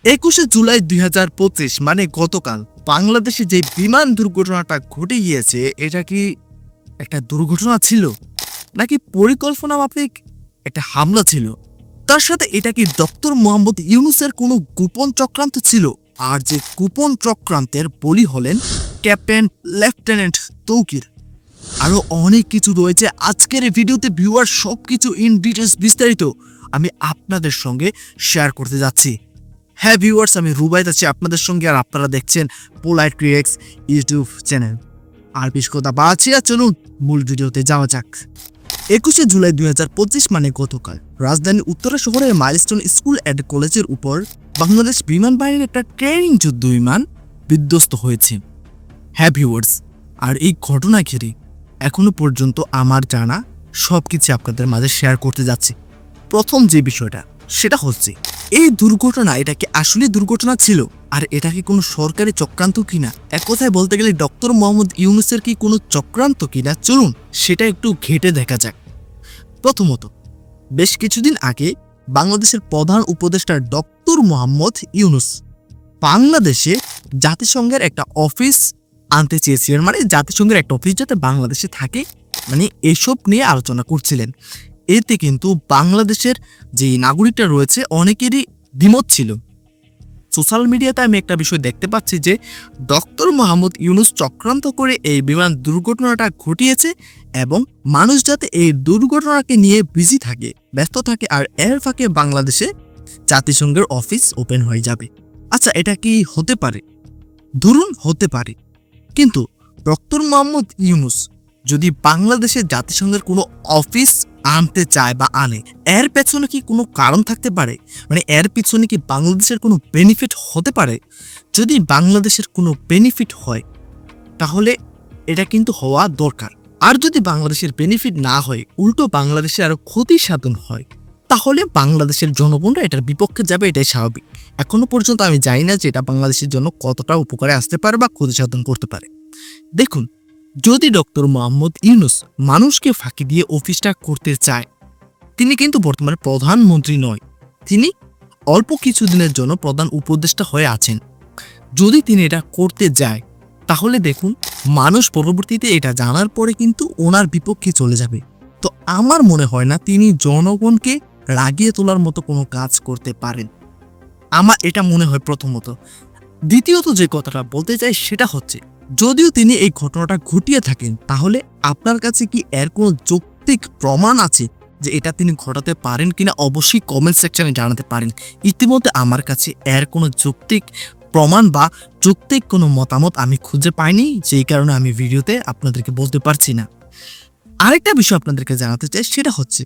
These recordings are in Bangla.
21শে জুলাই 2025 মানে গতকাল বাংলাদেশে যে বিমান দুর্ঘটনাটা ঘটে গিয়েছে, এটা কি একটা দুর্ঘটনা ছিল নাকি পরিকল্পনা মাফিক একটা হামলা ছিল? তার সাথে এটা কি ডক্টর মোহাম্মদ ইউনূসের কোনো গোপন চক্রান্ত ছিল? আর যে গোপন চক্রান্তের বলি হলেন ক্যাপ্টেন লেফটেন্যান্ট তৌকির। আরো অনেক কিছু রয়েছে আজকের এই ভিডিওতে। ভিউয়ার সবকিছু ইন ডিটেলস বিস্তারিত আমি আপনাদের সঙ্গে শেয়ার করতে যাচ্ছি। হ্যাঁ ভিউয়ার্স, আমি রুবাইত আছি আপনাদের সঙ্গে, আর আপনারা দেখছেন পোলাইট ক্রিয়েটস ইউটিউব চ্যানেল। আর বেশ কথা বাড়াচ্ছি না, চলুন মূল ভিডিওতে যাওয়া যাক। 21শে জুলাই 2025 মানে গতকাল রাজধানীর উত্তরা শহরের মাইলস্টোন স্কুল অ্যান্ড কলেজের উপর বাংলাদেশ বিমান বাহিনীর একটা ট্রেনিং যুদ্ধ বিমান বিধ্বস্ত হয়েছে। হ্যাঁ ভিউয়ার্স, আর এই ঘটনা ঘিরে এখনো পর্যন্ত আমার জানা সবকিছু আপনাদের মাঝে শেয়ার করতে যাচ্ছি। প্রথম যে বিষয়টা সেটা হচ্ছে এই দুর্ঘটনা, এটা কি আসলে দুর্ঘটনা ছিল? আর এটা কি কোনো সরকারি চক্রান্ত কিনা? এক কথায় বলতে গেলে ডক্টর মোহাম্মদ ইউনূসের কি কোনো চক্রান্ত কিনা, চলুন সেটা একটু ঘেঁটে দেখা যাক। প্রথমত, বেশ কিছুদিন আগে বাংলাদেশের প্রধান উপদেষ্টা ডক্টর মোহাম্মদ ইউনূস বাংলাদেশে জাতিসংঘের একটা অফিস আনতে চেয়েছিলেন, মানে জাতিসংঘের একটা অফিস যাতে বাংলাদেশে থাকে, মানে এসব নিয়ে আলোচনা করছিলেন। এতে কিন্তু বাংলাদেশের যে নাগরিকরা রয়েছে অনেকেরই দ্বিমত ছিল। সোশ্যাল মিডিয়াতে আমি একটা বিষয় দেখতে পাচ্ছি যে ডক্টর মোহাম্মদ ইউনূস চক্রান্ত করে এই বিমান দুর্ঘটনাটা ঘটিয়েছে এবং মানুষ যাতে এই দুর্ঘটনাকে নিয়ে বিজি থাকে, ব্যস্ত থাকে, আর এর ফাঁকে বাংলাদেশে জাতিসংঘের অফিস ওপেন হয়ে যাবে। আচ্ছা, এটা কি হতে পারে? ধরুন হতে পারে, কিন্তু ডক্টর মোহাম্মদ ইউনূস যদি বাংলাদেশে জাতিসংঘের কোনো অফিস আনতে চায় বা আনে, এর পেছনে কি কোনো কারণ থাকতে পারে? মানে এর পিছনে কি বাংলাদেশের কোনো বেনিফিট হতে পারে? যদি বাংলাদেশের কোনো বেনিফিট হয় তাহলে এটা কিন্তু হওয়া দরকার। আর যদি বাংলাদেশের বেনিফিট না হয়, উল্টো বাংলাদেশে আরো ক্ষতি সাধন হয়, তাহলে বাংলাদেশের জনগণরা এটার বিপক্ষে যাবে, এটাই স্বাভাবিক। এখনো পর্যন্ত আমি জানি না যে এটা বাংলাদেশের জন্য কতটা উপকারে আসতে পারে বা ক্ষতি সাধন করতে পারে। দেখুন, যদি ডক্টর মোহাম্মদ ইউনূস মানুষকে ফাঁকি দিয়ে অফিসটা করতে চায়, তিনি কিন্তু বর্তমানে প্রধানমন্ত্রী নয়, তিনি অল্প কিছুদিনের জন্য প্রধান উপদেষ্টা হয়ে আছেন। যদি তিনি এটা করতে যায় তাহলে দেখুন, মানুষ পরবর্তীতে এটা জানার পরে কিন্তু ওনার বিপক্ষে চলে যাবে। তো আমার মনে হয় না তিনি জনগণকে রাগিয়ে তোলার মতো কোনো কাজ করতে পারেন, আমার এটা মনে হয় প্রথমত। দ্বিতীয়ত যে কথাটা বলতে চাই সেটা হচ্ছে, যদিও তিনি এই ঘটনাটা ঘটিয়ে থাকেন, তাহলে আপনার কাছে কি এর কোনো যৌক্তিক প্রমাণ আছে যে এটা তিনি ঘটাতে পারেন কিনা? অবশ্যই কমেন্ট সেকশনে জানাতে পারেন। ইতিমধ্যে আমার কাছে এর কোনো যৌক্তিক প্রমাণ বা যৌক্তিক কোনো মতামত আমি খুঁজে পাইনি, যেই কারণে আমি ভিডিওতে আপনাদেরকে বলতে পারছি না। আরেকটা বিষয় আপনাদেরকে জানাতে চাই, সেটা হচ্ছে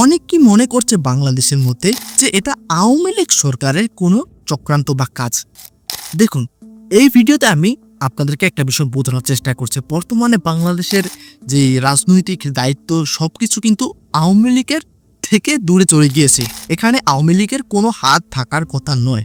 অনেক কি মনে করছে বাংলাদেশের মধ্যে যে এটা আওয়ামী লীগ সরকারের কোনো চক্রান্ত বা কাজ। দেখুন, এই ভিডিওতে আমি আপনাদেরকে একটা বিষয় বোঝানোর চেষ্টা করছি। বর্তমানে বাংলাদেশের যে রাজনৈতিক দায়িত্ব সবকিছু কিন্তু আওয়ামী লীগের থেকে দূরে চলে গিয়েছে। এখানে আওয়ামী লীগের কোনো হাত থাকার কথা নয়।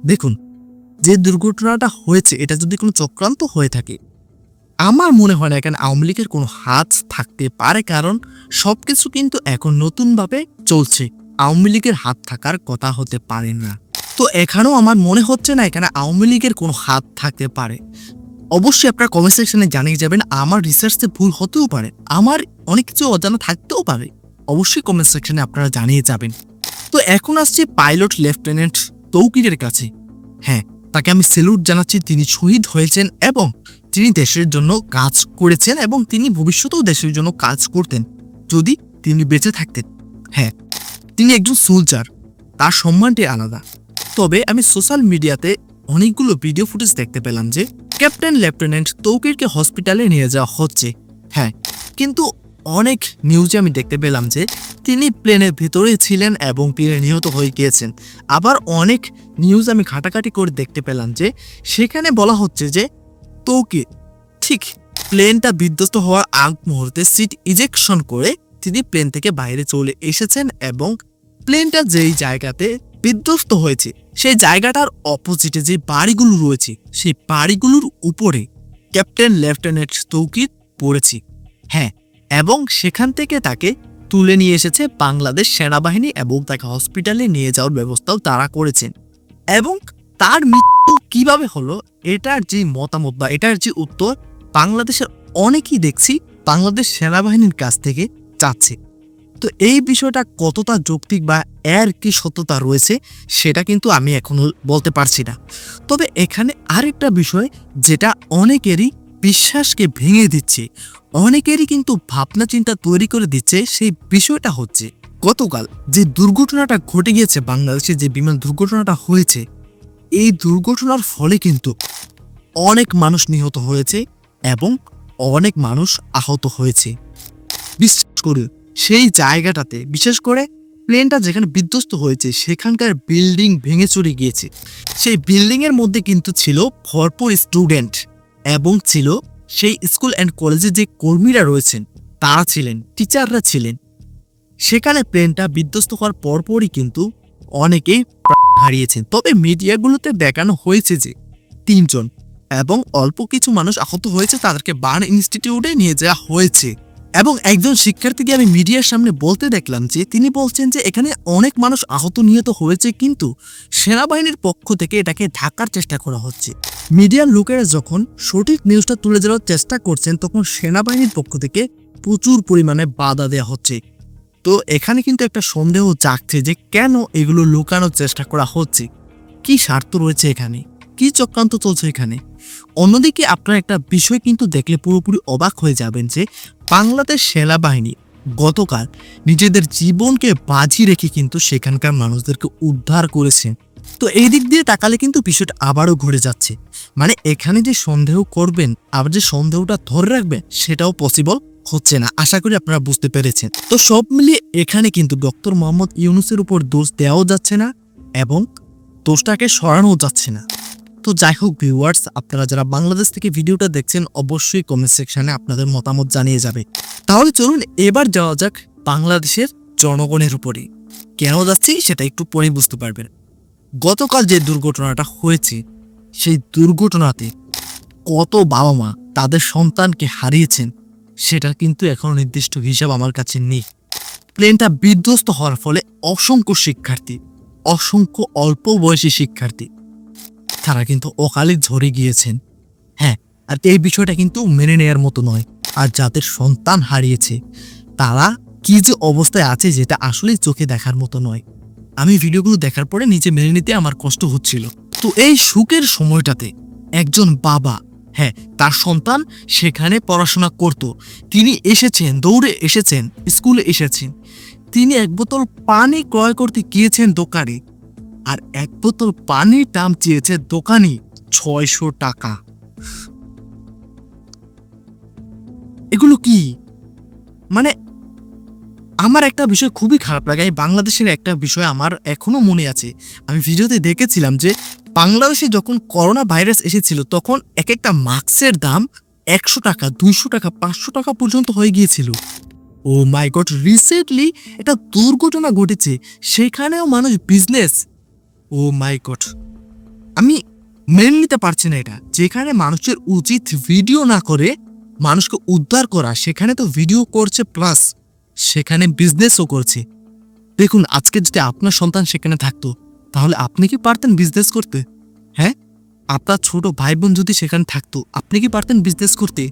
দেখুন, যে দুর্ঘটনাটা হয়েছে এটা যদি কোনো চক্রান্ত হয়ে থাকে, আমার মনে হয় না এখানে আওয়ামী লীগের কোনো হাত থাকতে পারে, কারণ সবকিছু কিন্তু এখন নতুনভাবে চলছে। আওয়ামী লীগের হাত থাকার কথা হতে পারে না। তো এখানেও আমার মনে হচ্ছে না এখানে আওয়ামী লীগের কোনো হাত থাকতে পারে। অবশ্যই আপনারা কমেন্ট সেকশনে জানিয়ে যাবেন, আমার রিসার্চে ভুল হতেও পারে, আমার অনেক কিছু অজানা থাকতেও পারে। অবশ্যই কমেন্ট সেকশনে আপনারা জানিয়ে যাবেন। তো এখন আসছে পাইলট লেফটেন্যান্ট তৌকিরের কাছে। হ্যাঁ, তাকে আমি স্যালুট জানাচ্ছি। তিনি শহীদ হয়েছেন এবং তিনি দেশের জন্য কাজ করেছেন এবং তিনি ভবিষ্যতেও দেশের জন্য কাজ করতেন যদি তিনি বেঁচে থাকতেন। হ্যাঁ, তিনি একজন সোলজার, তার সম্মানটি আলাদা। তবে আমি সোশ্যাল মিডিয়াতে অনেকগুলো ভিডিও ফুটেজ দেখতে পেলাম যে ক্যাপ্টেন লেফটেন্যান্ট তৌকিরকে হসপিটালে নিয়ে যাওয়া হচ্ছে। হ্যাঁ, কিন্তু অনেক নিউজে আমি দেখতে পেলাম যে তিনি প্লেনের ভিতরে ছিলেন এবং তিনি নিহত হয়ে গিয়েছেন। আবার অনেক নিউজ আমি ঘাটাঘাটি করে দেখতে পেলাম যে সেখানে বলা হচ্ছে যে তৌকির ঠিক প্লেনটা বিধ্বস্ত হওয়ার আগ মুহূর্তে সিট ইজেকশন করে তিনি প্লেন থেকে বাইরে চলে এসেছেন এবং প্লেনটা যেই জায়গাতে বিধ্বস্ত হয়েছে সেই জায়গাটার অপোজিটে যে বাড়িগুলো রয়েছে সেই বাড়িগুলোর উপরে ক্যাপ্টেন লেফটেন্যান্ট তৌকির পড়েছে। হ্যাঁ, এবং সেখান থেকে তাকে তুলে নিয়ে এসেছে বাংলাদেশ সেনাবাহিনী এবং তাকে হসপিটালে নিয়ে যাওয়ার ব্যবস্থাও তারা করেছেন। এবং তার মৃত্যু কিভাবে হলো এটার যে মতামত বা এটার যে উত্তর বাংলাদেশের অনেকেই দেখছি বাংলাদেশ সেনাবাহিনীর কাছ থেকে চাচ্ছে। তো এই বিষয়টা কতটা যৌক্তিক বা এর কি সত্যতা রয়েছে সেটা কিন্তু আমি এখনো বলতে পারছি না। তবে এখানে আরেকটা বিষয় যেটা অনেকেরই বিশ্বাসকে ভেঙে দিচ্ছে, অনেকেরই কিন্তু ভাবনা চিন্তা তৈরি করে দিচ্ছে, সেই বিষয়টা হচ্ছে গতকাল যে দুর্ঘটনাটা ঘটে গিয়েছে বাংলাদেশে, যে বিমান দুর্ঘটনাটা হয়েছে, এই দুর্ঘটনার ফলে কিন্তু অনেক মানুষ নিহত হয়েছে এবং অনেক মানুষ আহত হয়েছে। বিশেষ করে সেই জায়গাটাতে, বিশেষ করে প্লেনটা যেখানে বিধ্বস্ত হয়েছে সেখানকার বিল্ডিং ভেঙে চুরে গিয়েছে। সেই বিল্ডিং এর মধ্যে কিন্তু ছিল ভরপুর স্টুডেন্ট এবং ছিল সেই স্কুল অ্যান্ড কলেজে যে কর্মীরা রয়েছেন তারা ছিলেন, টিচাররা ছিলেন। সেখানে প্লেনটা বিধ্বস্ত হওয়ার পরপরই কিন্তু অনেকেই প্রাণ হারিয়েছেন। তবে মিডিয়াগুলোতে দেখানো হয়েছে যে 3 জন এবং অল্প কিছু মানুষ আহত হয়েছে, তাদেরকে বার্ন ইনস্টিটিউটে নিয়ে যাওয়া হয়েছে। এবং একজন শিক্ষার্থীকে আমি মিডিয়ার সামনে বলতে দেখলাম যে তিনি বলছেন যে এখানে অনেক মানুষ আহত নিহত হয়েছে, কিন্তু সেনাবাহিনীর পক্ষ থেকে এটাকে ঢাকার চেষ্টা করা হচ্ছে। মিডিয়ার লোকেরা যখন সঠিক নিউজটা তুলে ধরার চেষ্টা করছেন তখন সেনাবাহিনীর পক্ষ থেকে প্রচুর পরিমাণে বাধা দেওয়া হচ্ছে। তো এখানে কিন্তু একটা সন্দেহ জাগছে যে কেন এগুলো লুকানোর চেষ্টা করা হচ্ছে, কি স্বার্থ রয়েছে এখানে, কি চক্রান্ত চলছে এখানে। অন্যদিকে আপনারা একটা বিষয় কিন্তু দেখলে পুরোপুরি অবাক হয়ে যাবেন যে বাংলাদেশ সেনাবাহিনী গতকাল নিজেদের জীবনকে বাজি রেখে কিন্তু সেখানকার মানুষদেরকে উদ্ধার করেছে। তো এই দিক দিয়ে তাকালে কিন্তু বিষয়টা আবারও ঘুরে যাচ্ছে। মানে এখানে যে সন্দেহ করবেন, আবার যে সন্দেহটা ধরে রাখবেন, সেটাও পসিবল হচ্ছে না। আশা করি আপনারা বুঝতে পেরেছেন। তো সব মিলিয়ে এখানে কিন্তু ডক্টর মোহাম্মদ ইউনূসের উপর দোষ দেওয়াও যাচ্ছে না এবং দোষটাকে সরানো যাচ্ছে না। তো যাই হোক ভিউয়ার্স, আপনারা যারা বাংলাদেশ থেকে ভিডিওটা দেখছেন অবশ্যই কমেন্ট সেকশনে আপনাদের মতামত জানিয়ে যাবে। তাহলে চলুন এবার যাওয়া যাক বাংলাদেশের জনগণের উপরে। কেন যাচ্ছি সেটা একটু পরে বুঝতে পারবেন। গতকাল যে দুর্ঘটনাটা হয়েছে সেই দুর্ঘটনাতে কত বাবা মা তাদের সন্তানকে হারিয়েছেন সেটা কিন্তু এখনো নির্দিষ্ট হিসাব আমার কাছে নেই। প্লেনটা বিধ্বস্ত হওয়ার ফলে অসংখ্য শিক্ষার্থী, অসংখ্য অল্প বয়সী শিক্ষার্থী তারা কিন্তু অকালে ঝরে গিয়েছেন। হ্যাঁ, আর এই বিষয়টা কিন্তু মেনে নেয়ার মতো নয়। আর যাদের সন্তান হারিয়েছে তারা কি যে অবস্থায় আছে যেটা আসলেই চোখে দেখার মতো নয়। আমি ভিডিওগুলো দেখার পরে নিজে মেনে নিতে আমার কষ্ট হচ্ছিল। তো এই সুখের সময়টাতে একজন বাবা, হ্যাঁ, তার সন্তান সেখানে পড়াশোনা করত, তিনি এসেছেন, দৌড়ে এসেছেন, স্কুলে এসেছেন, তিনি 1 বোতল পানি ক্রয় করতে গিয়েছেন দোকানে, আর 1 বোতল পানির দাম চেয়েছে দোকানি 600 টাকা। এগুলো কি? মানে আমার একটা বিষয় খুবই খারাপ লাগে। বাংলাদেশের একটা বিষয় আমার এখনো মনে আছে, আমি ভিডিওতে দেখেছিলাম যে বাংলাদেশে যখন করোনা ভাইরাস এসেছিল তখন এক একটা মাস্কের দাম 100 টাকা, 200 টাকা, 500 টাকা পর্যন্ত হয়ে গিয়েছিল। ও মাই গড, রিসেন্টলি একটা দুর্ঘটনা ঘটেছে, সেখানেও মানুষ বিজনেস। ও মাই গড, আমি মেনে নিতে পারছি না এটা। যেখানে মানুষের উচিত ভিডিও না করে মানুষকে উদ্ধার করা, সেখানে তো ভিডিও করছে প্লাস সেখানে বিজনেসও করছে। দেখুন, আজকে যদি আপনার সন্তান সেখানে থাকতো তাহলে আপনি কি পারতেন বিজনেস করতে? হ্যাঁ, আপনার ছোট ভাই বোন যদি সেখানে থাকতো আপনি কি পারতেন বিজনেস করতে?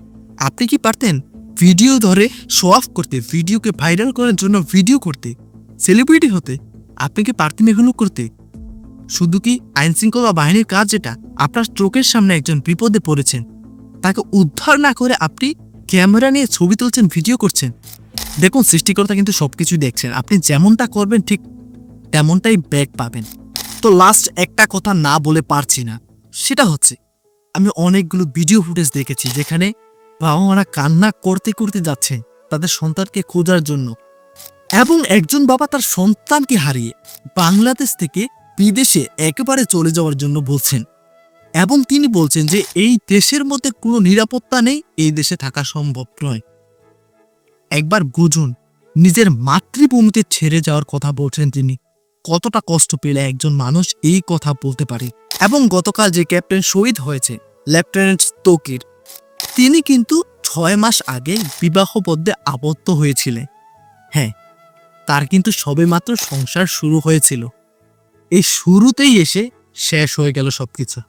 আপনি কি পারতেন ভিডিও ধরে শো অফ করতে, ভিডিওকে ভাইরাল করার জন্য ভিডিও করতে, সেলিব্রিটি হতে? আপনি কি পারতেন এগুলো করতে? শুধু কি আইন শৃঙ্খলা বাহিনীর কাজ যেটা আপনার চোখের সামনে একজন বিপদে পড়েছেন তাকে উদ্ধার না করে আপনি ক্যামেরা নিয়ে ছবি তুলছেন, ভিডিও করছেন? দেখুন, সৃষ্টিকর্তা কিন্তু সবকিছু দেখছেন, আপনি যেমনটা করবেন ঠিক তেমনটাই ব্যাক পাবেন। তো লাস্ট একটা কথা না বলে পারছি না, সেটা হচ্ছে আমি অনেকগুলো ভিডিও ফুটেজ দেখেছি যেখানে বাবা মারা কান্না করতে করতে যাচ্ছে তাদের সন্তানকে খোঁজার জন্য, এবং একজন বাবা তার সন্তানকে হারিয়ে বাংলাদেশ থেকে বিদেশে একেবারে চলে যাওয়ার জন্য বলছেন, এবং তিনি বলছেন যে এই দেশের মধ্যে কোনো নিরাপত্তা নেই, এই দেশে থাকা সম্ভব নয়। একবার বুঝুন, নিজের মাতৃভূমিতে ছেড়ে যাওয়ার কথা বলছেন তিনি। কতটা কষ্ট পেলে একজন মানুষ এই কথা বলতে পারে। এবং গতকাল যে ক্যাপ্টেন শহীদ হয়েছে, লেফটেন্যান্ট তৌকির, তিনি কিন্তু 6 মাস আগে বিবাহবদ্ধে আবদ্ধ হয়েছিলেন। হ্যাঁ, তার কিন্তু সবেমাত্র সংসার শুরু হয়েছিল। এই শুরুতেই এসে শেষ হয়ে গেল সবকিছু।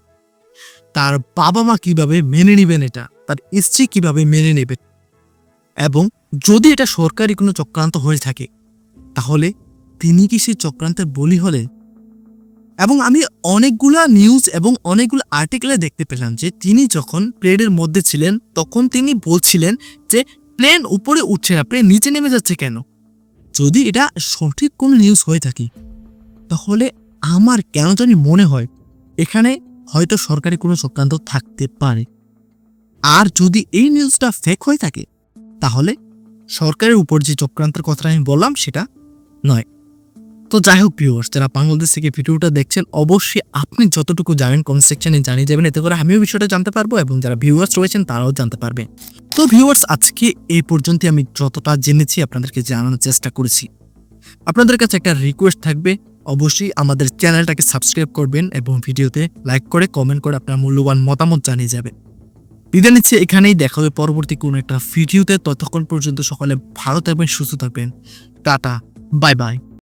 তার বাবা মা কিভাবে মেনে নেবেন এটা, তার স্ত্রী কিভাবে মেনে নেবেন, এবং যদি এটা সরকারি কোনো চক্রান্ত হয়ে থাকে তাহলে তিনি কি সেই চক্রান্তের বলি হলেন? এবং আমি অনেকগুলা নিউজ এবং অনেকগুলো আর্টিকেলে দেখতে পেলাম যে তিনি যখন প্লেনের মধ্যে ছিলেন তখন তিনি বলছিলেন যে প্লেন উপরে উঠছে না, প্লেন নিচে নেমে যাচ্ছে কেন। যদি এটা সঠিক কোন নিউজ হয়ে থাকে তাহলে আমার কেন জানি মনে হয় এখানে হয়তো সরকারি কোনো চক্রান্ত থাকতে পারে। আর যদি এই নিউজটা ফেক হয়ে থাকে তাহলে সরকারের উপর যে চক্রান্তের কথাটা আমি বললাম সেটা নয়। তো যাই হোক ভিউয়ার্স, যারা বাংলাদেশ থেকে ভিডিওটা দেখছেন অবশ্যই আপনি যতটুকু জানেন কমেন্ট সেকশনে জানিয়ে যাবেন, এতে করে আমিও বিষয়টা জানতে পারবো এবং যারা ভিউয়ার্স রয়েছেন তারাও জানতে পারবে। তো ভিউয়ার্স, আজকে এই পর্যন্ত আমি যতটা জেনেছি আপনাদেরকে জানানোর চেষ্টা করেছি। আপনাদের কাছে একটা রিকোয়েস্ট থাকবে, অবশ্যই আমাদের চ্যানেলটাকে সাবস্ক্রাইব করবেন এবং ভিডিওতে লাইক করে কমেন্ট করে আপনার মূল্যবান মতামত জানিয়ে যাবেন। বিদায় নিচ্ছি, এখানেই দেখা হবে পরবর্তী কোনো একটা ভিডিওতে। ততক্ষণ পর্যন্ত সকলে ভালো থাকবেন, সুস্থ থাকবেন। Tata, bye bye.